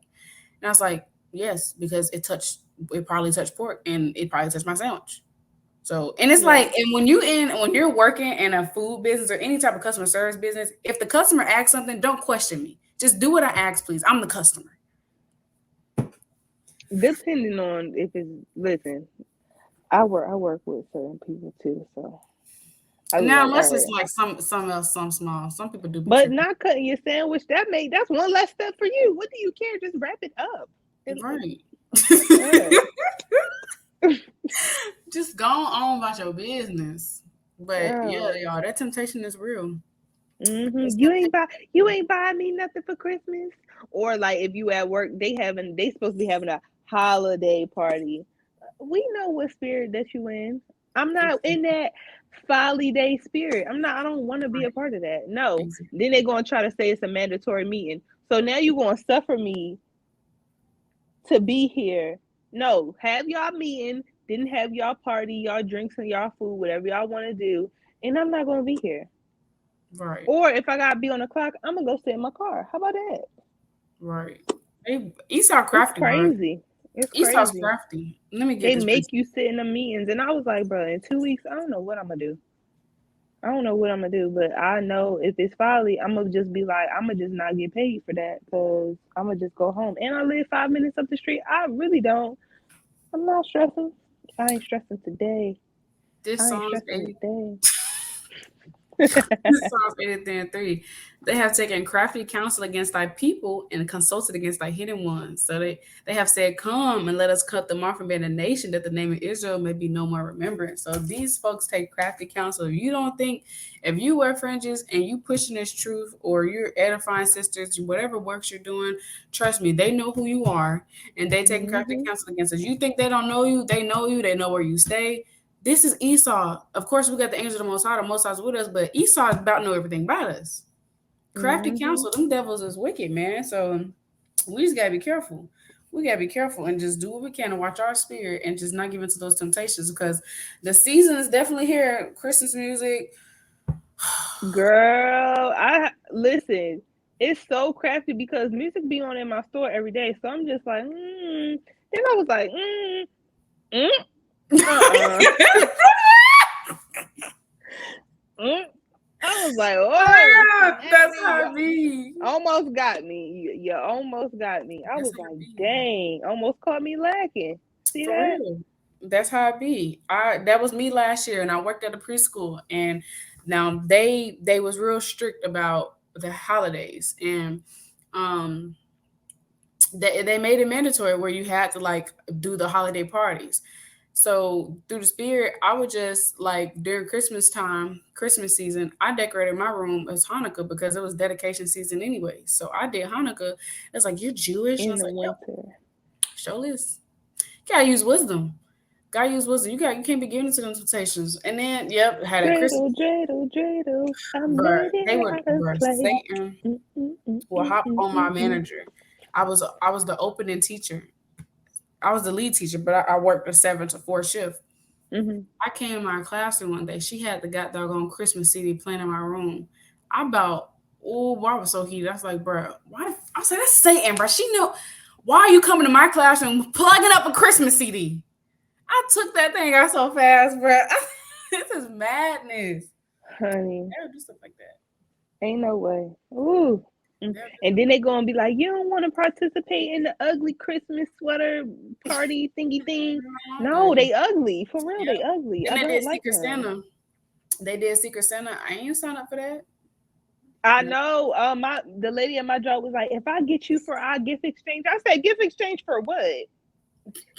And I was like, yes, because it probably touched pork and it probably touched my sandwich. So, and it's like, Yep. and when you're working in a food business or any type of customer service business, if the customer asks something, don't question me. Just do what I ask, please. I'm the customer. Depending on if it's listen, I work with certain people too, so I was Now, like, all unless it's right. like some else, some small. Some people do be But tripping. not cutting your sandwich, that's one less step for you. What do you care? Just wrap it up. Right. Yeah. Just go on about your business. But yeah, Girl. y'all, that temptation is real. Mm-hmm. It's You ain't buy me nothing for Christmas. Or like if you at work, they supposed to be having a holiday party. We know what spirit that you in. I'm not in that folly day spirit. I don't want to be a right. part of that. No. Exactly. Then they're gonna try to say it's a mandatory meeting. So now you're gonna suffer me to be here. No, have y'all meeting, didn't have y'all party, y'all drinks and y'all food, whatever y'all want to do, and I'm not gonna be here. Right. Or if I gotta be on the clock, I'm gonna go sit in my car. How about that? Right. Esau It's crafty, bro. crazy. It's Esau's crazy. crafty. Let me get They this make picture. you sit in the meetings, and I was like, bro, in 2 weeks, I don't know what I'm gonna do. I don't know what I'm gonna do, but I know if it's folly, I'm gonna just be like, I'm gonna just not get paid for that because I'm gonna just go home. And I live 5 minutes up the street. I really don't. I'm not stressing. I ain't stressing today. This I ain't song's stressing today. This Psalms 83 and 3. They have taken crafty counsel against thy people and consulted against thy hidden ones. So they have said, come and let us cut them off from being a nation that the name of Israel may be no more remembered. So these folks take crafty counsel. If you don't think, if you wear fringes and you pushing this truth or you're edifying sisters, whatever works you're doing, trust me, they know who you are and they taking crafty Hmm. counsel against us. You think they don't know you, they know where you stay. This is Esau. Of course, we got the angel of the Most High. The Most High's with us, but Esau is about to know everything about us. Crafty Hmm. counsel, them devils is wicked, man. So we just gotta be careful. we gotta be careful and just do what we can to watch our spirit and just not give into those temptations because the season is definitely here. Christmas music. Girl, I listen. It's so crafty because music be on in my store every day. So I'm just like, Then I was like, mm, uh-uh. mm. I was like, oh, That's how it be. almost got me. You almost got me. I That's was how it like, be. dang, almost caught me lacking. See For that? real. That's how it be. I that was me last year and I worked at a preschool and now they was real strict about the holidays and um they made it mandatory where you had to like do the holiday parties. So through the spirit, I would just like during Christmas time, Christmas season, I decorated my room as Hanukkah because it was dedication season anyway. So I did Hanukkah. It's like you're Jewish. And I In was the like, yep, winter. show this. You gotta use wisdom. Gotta use wisdom. You can't be giving into them temptations. And then yep, had a Christmas. Dreidel, dreidel, dreidel. I Bruh, made they it would out of bruh, clay. Satan Mm, mm, mm, will mm, hop mm, on my mm, mm. manager. I was the opening teacher. I was the lead teacher, but I worked a 7 to 4 shift. Mhm. I came in my classroom one day. She had the got doggone Christmas CD playing in my room. I about, oh, boy, I was so heated. I was like, bro, why? I said, that's Satan, bro. She knew. Why are you coming to my classroom plugging up a Christmas CD? I took that thing out so fast, bro. This is madness. Honey, They would do stuff like that. ain't no way. Ooh. They would do And stuff then they gonna be like, you don't want to participate in the ugly Christmas sweater party thingy thing. like, No, girl. they ugly. For real, Yep. they ugly. And I they don't did like Secret them. Santa. They did Secret Santa. I ain't signed up for that. I No. know. The lady at my job was like, if I get you for our gift exchange, I said, gift exchange for what?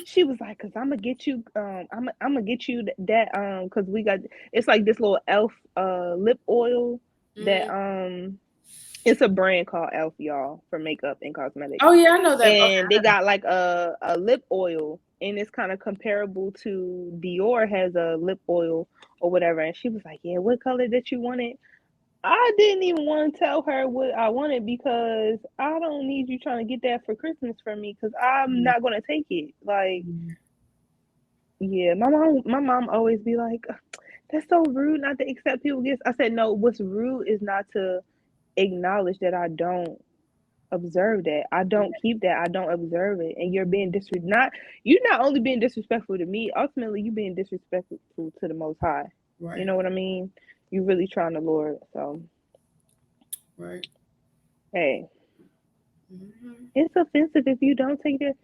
She was like, cause I'm gonna get you, I'm gonna get you that, cause we got, it's like this little elf, lip oil that, Mm. it's a brand called Elf, y'all, for makeup and cosmetics. Oh yeah, I know that. Okay. And they got like a lip oil, and it's kind of comparable to Dior has a lip oil or whatever. And she was like, "Yeah, what color that you wanted?" I didn't even want to tell her what I wanted because I don't need you trying to get that for Christmas for me because I'm Mm. not gonna take it. Like, Mm. yeah, my mom always be like, "That's so rude not to accept people gifts." I said, "No, what's rude is not to acknowledge that I don't observe that. I don't keep that. I don't observe it. And you're being not you're not only being disrespectful to me, ultimately you being disrespectful to the most high. You Right. know what I mean? You really trying to Lord. So Right. hey, Hmm. it's offensive if you don't take it.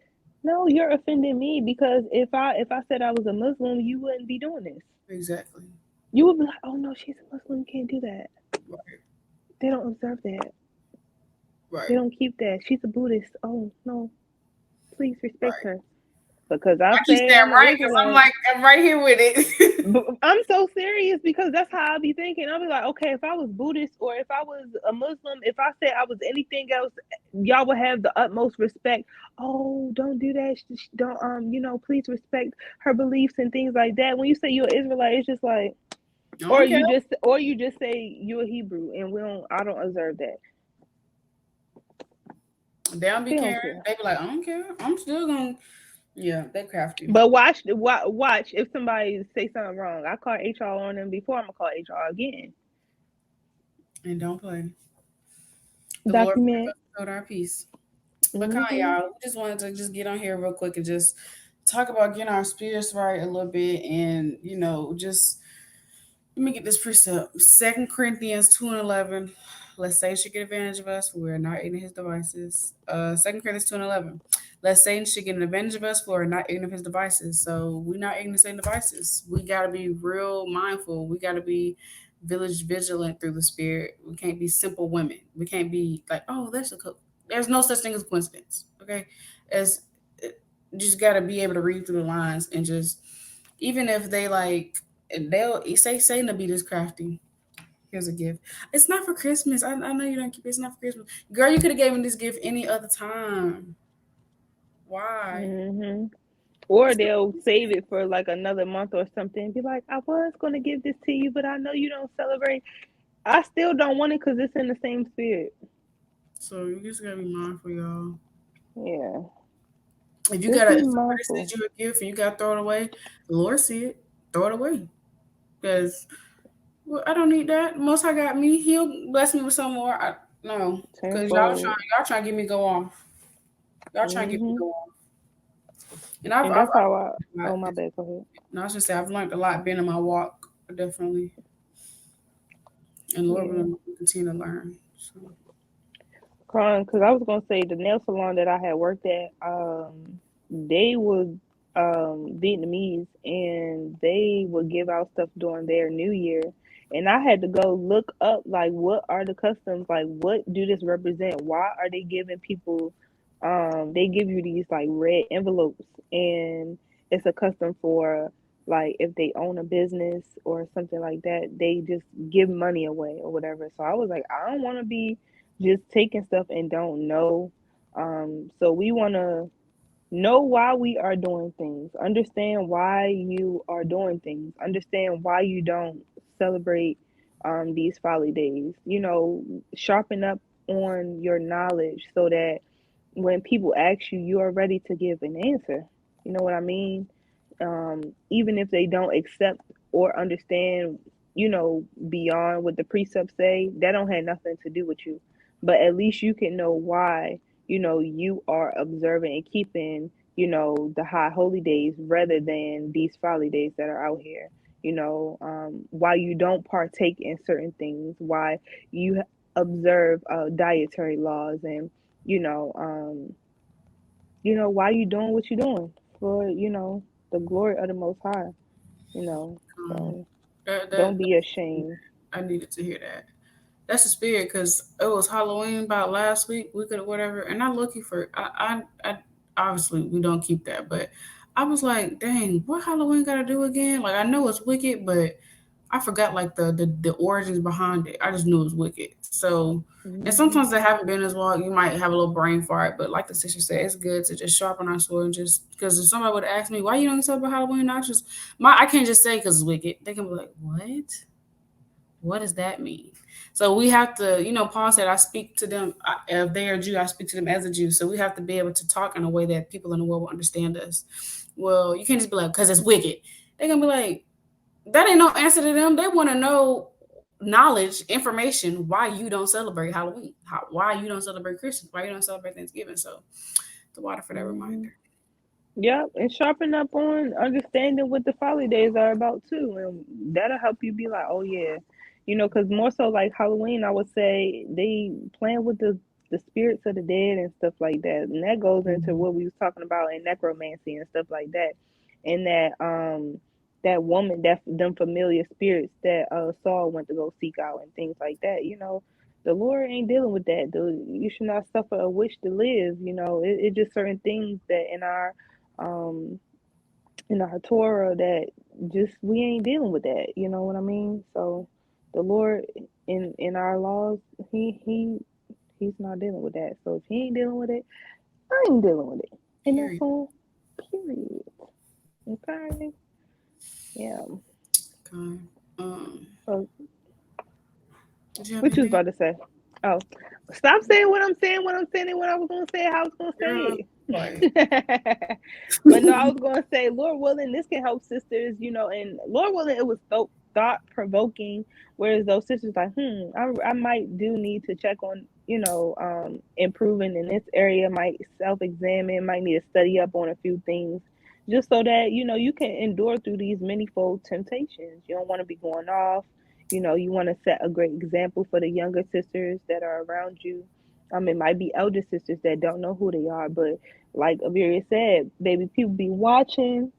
No, you're offending me because if I said I was a Muslim, you wouldn't be doing this. Exactly. You would be like, oh no, she's a Muslim, can't do that. Right. They don't observe that. They Right. don't keep that. She's a Buddhist. Oh no, please respect Right. her. Because I I keep say saying I'm an right because I'm Israelite. like I'm right here with it. But I'm so serious because that's how I be thinking. I'll be like, okay, if I was Buddhist or if I was a Muslim, if I said I was anything else, y'all would have the utmost respect. Oh, don't do that. Don't please respect her beliefs and things like that. When you say you're an Israelite, it's just like, I don't care. or you just say you're a Hebrew, and I don't observe that. They don't be They don't caring. care. They be like, I don't care. I'm still gonna. Yeah, they crafty But watch if somebody say something wrong. I call HR on them before. I'm gonna call HR again. and don't play. The Lord Document. fulfilled our peace. But come on, Mm-hmm. y'all. We just wanted to just get on here real quick and just talk about getting our spirits right a little bit, and just let me get this precept. 2 Corinthians 2:11. Lest Satan should get advantage of us, for we are not ignorant of his devices. 2 Corinthians 2:11. Lest Satan should get an advantage of us, for we are not ignorant of his devices. So we're not ignorant of Satan's devices. We gotta be real mindful. We gotta be village vigilant through the spirit. We can't be simple women. We can't be like, oh, there's no such thing as coincidence. Okay, as you just gotta be able to read through the lines and just even if they like they'll say Satan to be this crafty. Here's a gift. It's not for Christmas. I know you don't keep it. It's not for Christmas. Girl, you could have given this gift any other time. Why? Mm-hmm. Or It's not they'll save Christmas. it for like another month or something and be like, I was going to give this to you, but I know you don't celebrate. I still don't want it because it's in the same spirit. So you just gotta be mindful, y'all. Yeah. If you Just got a be if somebody mindful. sends you a gift and you got to throw it away, the Lord see it, throw it away. Because well, I don't need that. Most High got me. He'll bless me with some more. No, because Tenfold. y'all trying to get me go off. Y'all trying to get me Hmm. go off. And And that's how I. I've Oh, my bad. Go ahead. no, I was just say I've learned a lot being in my walk, definitely. And Lord Yeah. will continue to learn. So Crying because I was gonna say the nail salon that I had worked at, they would Vietnamese and they would give out stuff during their New Year, and I had to go look up like what are the customs, like what do this represent? Why are they giving people? They give you these like red envelopes, and it's a custom for like if they own a business or something like that, they just give money away or whatever. So I was like, I don't want to be just taking stuff and don't know. So we want to know why we are doing things, understand why you are doing things, understand why you don't celebrate these folly days. Sharpen up on your knowledge so that when people ask you, you are ready to give an answer. You know what I mean? Even if they don't accept or understand, beyond what the precepts say, that don't have nothing to do with you. But at least you can know why, you are observing and keeping, the high holy days rather than these folly days that are out here. Why you don't partake in certain things, why you observe dietary laws, and you know, um, why you doing what you're doing for, the glory of the Most High, you know. um, So that don't that be ashamed. I needed to hear that. That's the spirit because it was Halloween about last week or whatever, and I looking for I obviously we don't keep that, but I was like, dang, what Halloween got to do again? Like I know it's wicked, but I forgot like the origins behind it. I just knew it was wicked. So, and Hmm. sometimes they haven't been as well. You might have a little brain fart, but like the sister said, it's good to just sharpen our sword and just because if somebody would ask me why you don't celebrate Halloween, I can't just say because it's wicked. They can be like, what? What does that mean? So we have to, Paul said, I speak to them, if they are Jew, I speak to them as a Jew. So we have to be able to talk in a way that people in the world will understand us. Well, you can't just be like, because it's wicked. They're going to be like, that ain't no answer to them. They want to know knowledge, information, why you don't celebrate Halloween, why you don't celebrate Christmas, why you don't celebrate Thanksgiving. So the water for that Hmm. reminder. Yep, and sharpen up on understanding what the folly days are about too, and that'll help you be like, oh yeah, because more so like Halloween, I would say they playing with the spirits of the dead and stuff like that, and that goes into Mhm. what we was talking about in necromancy and stuff like that, and that woman, that them familiar spirits that Saul went to go seek out and things like that. The Lord ain't dealing with that. You should not suffer a wish to live. It just certain things that um in our Torah that just we ain't dealing with that. You know what I mean? So the Lord in our laws, he's not dealing with that. So if he ain't dealing with it, I ain't dealing with it. And that's Period. all. Period. Okay. Yeah. Okay. Um, So did you have what you was anything? about to say? Oh, stop saying what I'm saying. What I'm saying. And what I was gonna say. How I was gonna Girl, say like, it. But no, I was gonna say, Lord willing, this can help sisters. And Lord willing, it was thought provoking. Whereas those sisters like, I might do need to check on, improving in this area. Might self examine. Might need to study up on a few things. Just so that you can endure through these manifold temptations. You don't want to be going off. You want to set a great example for the younger sisters that are around you. It might be elder sisters that don't know who they are, but like Abarriyah said, baby, people be watching.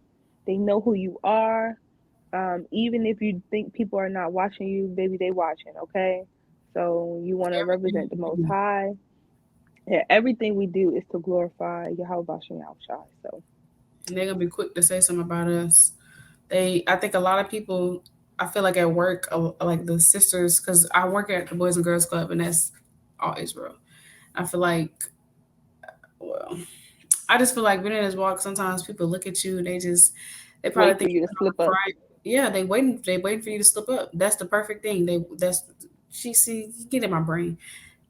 They know who you are. Even if you think people are not watching you, baby, they watching. Okay, so you want to everything represent the Most we do, High. Yeah, everything we do is to glorify Yahawashi Yahawashi. So, and they're gonna be quick to say something about us. I think a lot of people, I feel like at work, like the sisters, because I work at the Boys and Girls Club, and that's all Israel. I feel like, well, I just feel like being in this walk, sometimes people look at you and they probably wait for think you to you're slip gonna up. cry. Yeah, they waiting for you to slip up. That's the perfect thing. She see, get in my brain.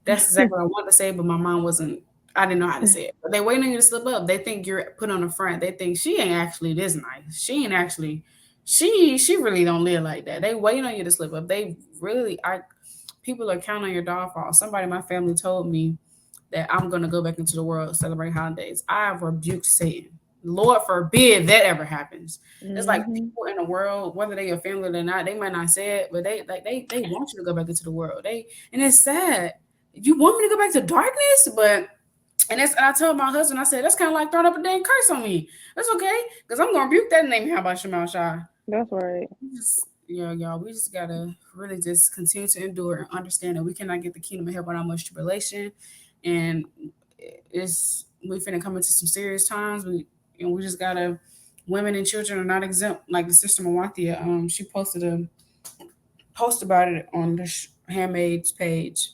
That's exactly what I wanted to say, but my mind wasn't. I didn't know how to say it, but they waiting on you to slip up. They think you're put on the front. They think she ain't actually this nice. She ain't actually, she really don't live like that. They waiting on you to slip up. They really, people are counting on your downfall. Somebody in my family told me that I'm gonna go back into the world, celebrate holidays. I have rebuked Satan. Lord forbid that ever happens. It's like Mm-hmm. people in the world, whether they your family or not, they might not say it, but they want you to go back into the world. And it's sad. You want me to go back to darkness, but and I told my husband, I said, that's kind of like throwing up a dang curse on me. That's okay, because I'm gonna rebuke that name. How about Shemal Shah? That's right. Y'all, we just gotta really just continue to endure and understand that we cannot get the kingdom of heaven without much tribulation, and we finna come into some serious times. We just gotta. Women and children are not exempt. Like the sister Mawathia, she posted a post about it on the Handmaid's page.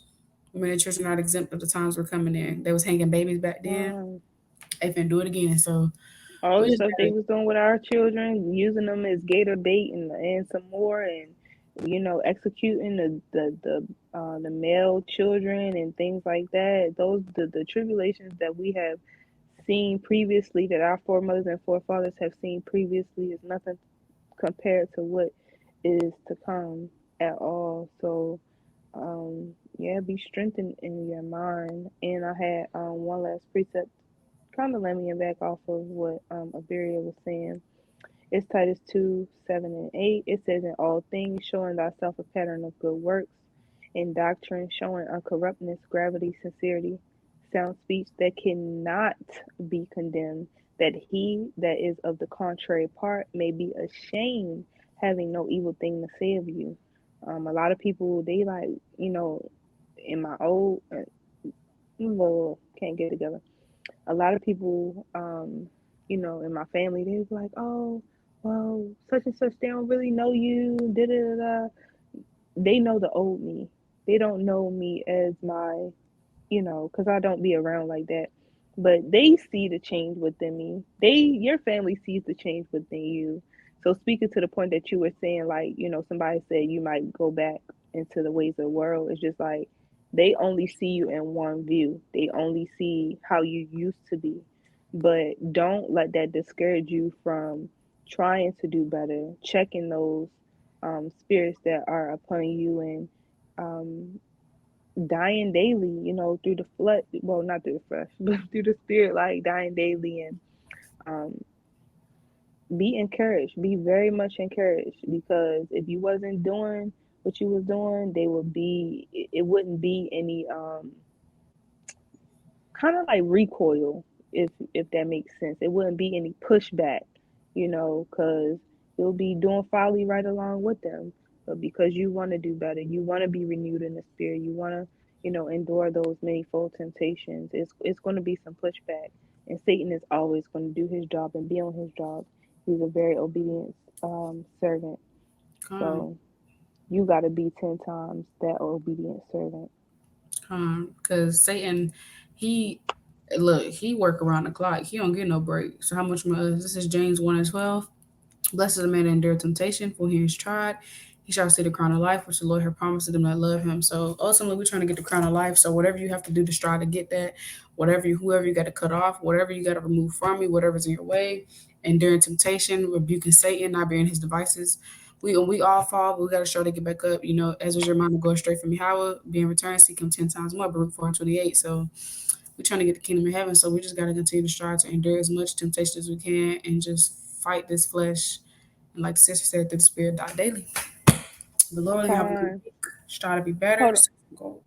Women and children are not exempt of the times we're coming in. They was hanging babies back then. Wow. They finna do it again. So All we the just stuff they gotta was doing with our children, using them as gator bait and some more, and executing the male children and things like that. Those the tribulations that we have seen previously, that our foremothers and forefathers have seen previously, is nothing compared to what is to come at all. So yeah, be strengthened in your mind. And I had one last precept, kind of landing back off of what Abarriyah was saying. It's Titus 2, 7 and 8. It says, in all things, showing thyself a pattern of good works, in doctrine, showing uncorruptness, gravity, sincerity, sound speech that cannot be condemned, that he that is of the contrary part may be ashamed, having no evil thing to say of you. A lot of people, they like, in my old, well, can't get together. A lot of people, in my family, they was like, oh, well, such and such, they don't really know you, da da da. They know the old me. They don't know me as my, because I don't be around like that. But they see the change within me. Your family sees the change within you. So speaking to the point that you were saying, like, somebody said you might go back into the ways of the world. It's just like they only see you in one view. They only see how you used to be. But don't let that discourage you from trying to do better, checking those spirits that are upon you, and um, dying daily, through the flesh. Well, not through the flesh, but through the spirit, like dying daily. And um, be encouraged. Be very much encouraged, because if you wasn't doing what you was doing, they would be. It wouldn't be any kind of like recoil, if that makes sense. It wouldn't be any pushback, because you'll be doing folly right along with them. But because you want to do better, you want to be renewed in the spirit, you want to, endure those manifold temptations. It's going to be some pushback, and Satan is always going to do his job and be on his job. He's a very obedient servant. come, So you got to be 10 times that obedient servant. because Satan, he look, he work around the clock. He don't get no break. So how much more? This is James 1:12. Blessed is the man that endure temptation, for he is tried. He shall see the crown of life, which the Lord has promised to them that love him. So ultimately, we're trying to get the crown of life. So whatever you have to do to strive to get that, whoever you got to cut off, whatever you got to remove from you, whatever's in your way, and during temptation, rebuking Satan, not bearing his devices. We all fall, but we got to show to get back up. As was your mind going straight from Yahawah, being returned, seek him 10 times more. Baruch 4:28. So we're trying to get the kingdom of heaven. So we just got to continue to strive to endure as much temptation as we can, and just fight this flesh. And like the sister said, through the spirit, die daily. But Lord, have a good Con, week. Try to be better. hold on. So go,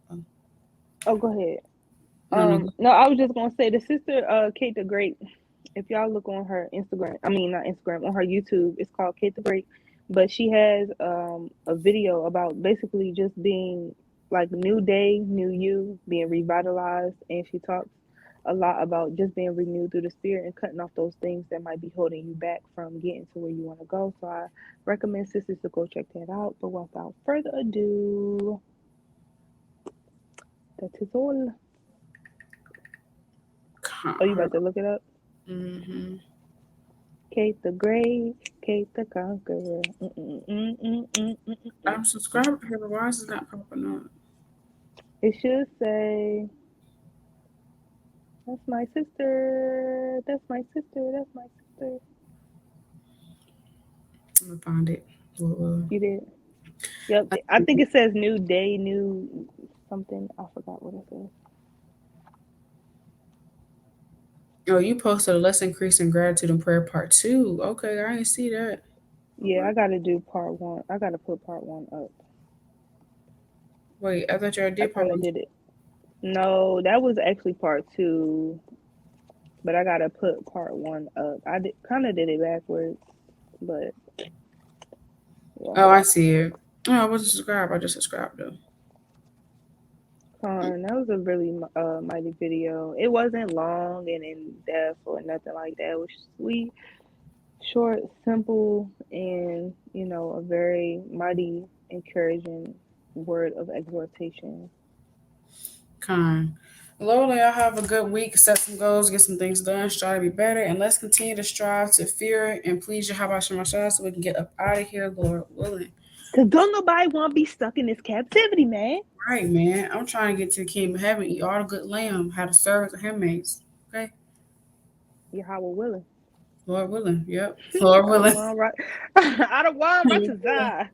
Oh, go ahead. no. No, I was just gonna say, the sister Kate the Great. If y'all look on her Instagram, I mean not Instagram, on her YouTube, it's called Kate the Great. But she has a video about basically just being like new day, new you, being revitalized, and she talks a lot about just being renewed through the spirit and cutting off those things that might be holding you back from getting to where you want to go. So I recommend sisters to go check that out. But without further ado, that is all. Oh, you about to look it up? Mm-hmm. Kate the Great, Kate the Conqueror. I'm subscribed to her, but why is it not popping up? It should say That's my sister. That's my sister. That's my sister. I'm gonna find it. You did. Yep. I think it says new day, new something. I forgot what it says. Oh, you posted a Let's Increase in Gratitude and Prayer Part 2. Okay, I didn't see that. Yeah, I gotta do part one. I gotta put part one up. Wait, I thought you already I did part kind of 1. did it. No, that was actually part two, but I gotta put part one up. I kind of did it backwards, but yeah. Oh, I see it. Oh, I wasn't subscribed. I just subscribed though. That was a really mighty video. It wasn't long and in depth or nothing like that. It was sweet, short, simple, and a very mighty, encouraging word of exhortation. Kind. Lord, y'all have a good week. Set some goals, get some things done, strive to be better, and let's continue to strive to fear and please Yahawashi so we can get up out of here, Lord willing. Cause don't nobody want to be stuck in this captivity, man. Right, man. I'm trying to get to the kingdom of heaven, eat all the good lamb, have the servants and handmaids. Okay? Yahawah willing. Lord willing. Yep. Lord willing. I don't want right to die.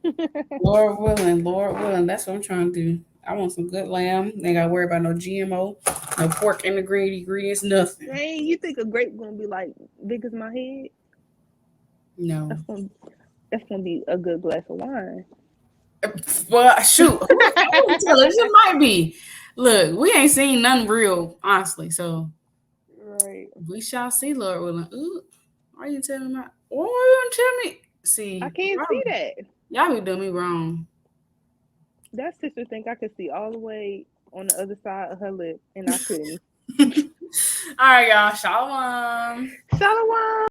Lord willing. Lord willing. That's what I'm trying to do. I want some good lamb. They got to worry about no GMO, no pork in the ingredients, nothing. Dang, you think a grape gonna be like big as my head? No. That's gonna be a good glass of wine. Well, shoot. Who tell us? It might be. Look, we ain't seen nothing real, honestly. So Right. we shall see, Lord willing. Ooh, why you telling me? Why you tell me? See, I can't see that. y'all be doing me wrong. That sister think I could see all the way on the other side of her lip, and I couldn't. All right, y'all. Shalom. Shalawam.